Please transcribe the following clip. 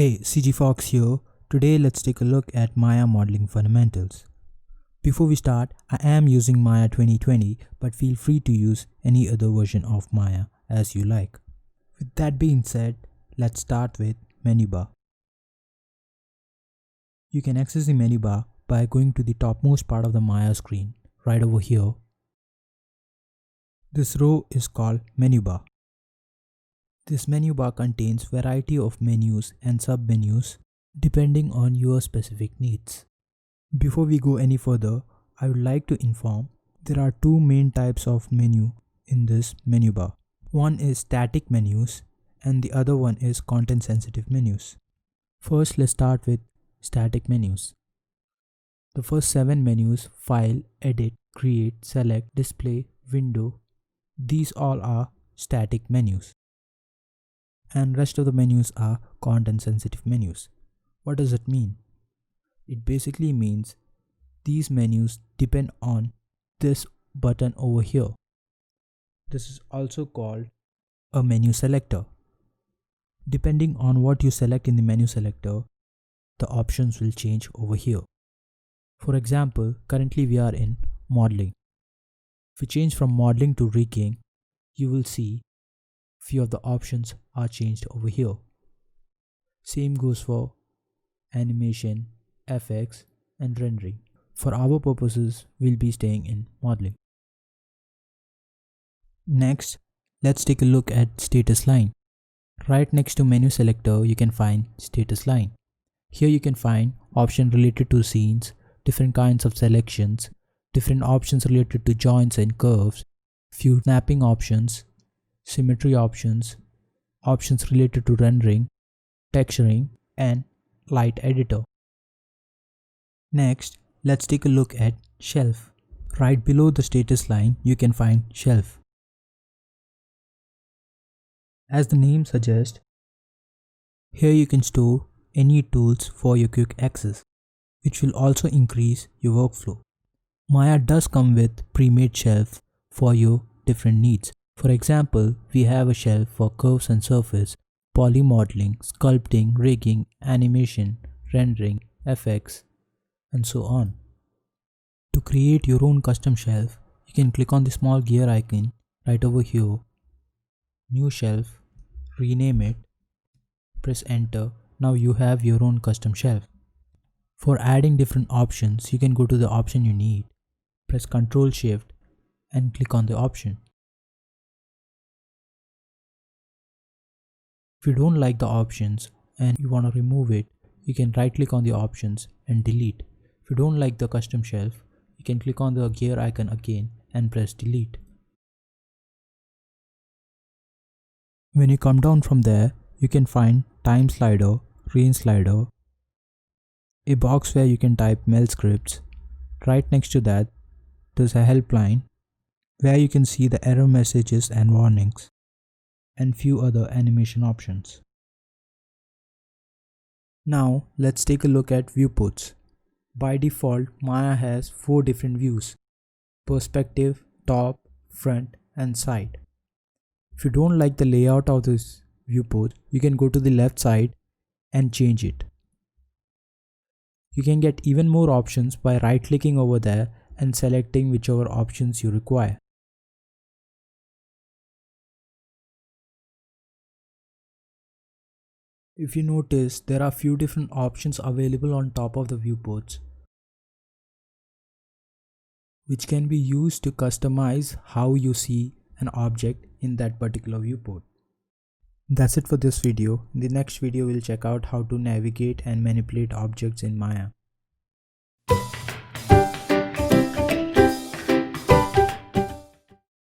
Hey, CG Fox here. Today let's take a look at Maya modeling fundamentals. Before we start, I am using Maya 2020, but feel free to use any other version of Maya as you like. With that being said, let's start with menu bar. You can access the menu bar by going to the topmost part of the Maya screen, right over here. This row is called menu bar. This menu bar contains variety of menus and sub-menus depending on your specific needs. Before we go any further, I would like to inform there are two main types of menu in this menu bar. One is static menus and the other one is content sensitive menus. First, let's start with static menus. The first 7 menus, file, edit, create, select, display, window, these all are static menus. And rest of the menus are content sensitive menus. What does it mean? It basically means these menus depend on this button over here. This is also called a menu selector. Depending on what you select in the menu selector, the options will change over here. For example, currently we are in modeling. If we change from modeling to rigging, you will see few of the options are changed over here. Same goes for animation, FX and rendering. For our purposes, we'll be staying in modeling. Next, let's take a look at status line. Right next to menu selector, you can find status line. Here you can find options related to scenes, different kinds of selections, different options related to joints and curves, few snapping options, symmetry options, options related to rendering, texturing, and light editor. Next, let's take a look at shelf. Right below the status line, you can find shelf. As the name suggests, here you can store any tools for your quick access, which will also increase your workflow. Maya does come with pre-made shelf for your different needs. For example, we have a shelf for curves and surface, poly modeling, sculpting, rigging, animation, rendering, FX, and so on. To create your own custom shelf, you can click on the small gear icon right over here, new shelf, rename it, press enter. Now you have your own custom shelf. For adding different options, you can go to the option you need, press Ctrl Shift and click on the option. If you don't like the options and you want to remove it, you can right click on the options and delete. If you don't like the custom shelf, you can click on the gear icon again and press delete. When you come down from there, you can find time slider, range slider, a box where you can type mail scripts. Right next to that, there's a helpline where you can see the error messages and warnings, and few other animation options. Now let's take a look at viewports. By default, Maya has 4 different views: perspective, top, front and side. If you don't like the layout of this viewport, you can go to the left side and change it. You can get even more options by right clicking over there and selecting whichever options you require. If you notice, there are few different options available on top of the viewports, which can be used to customize how you see an object in that particular viewport. That's it for this video. In the next video, we'll check out how to navigate and manipulate objects in Maya.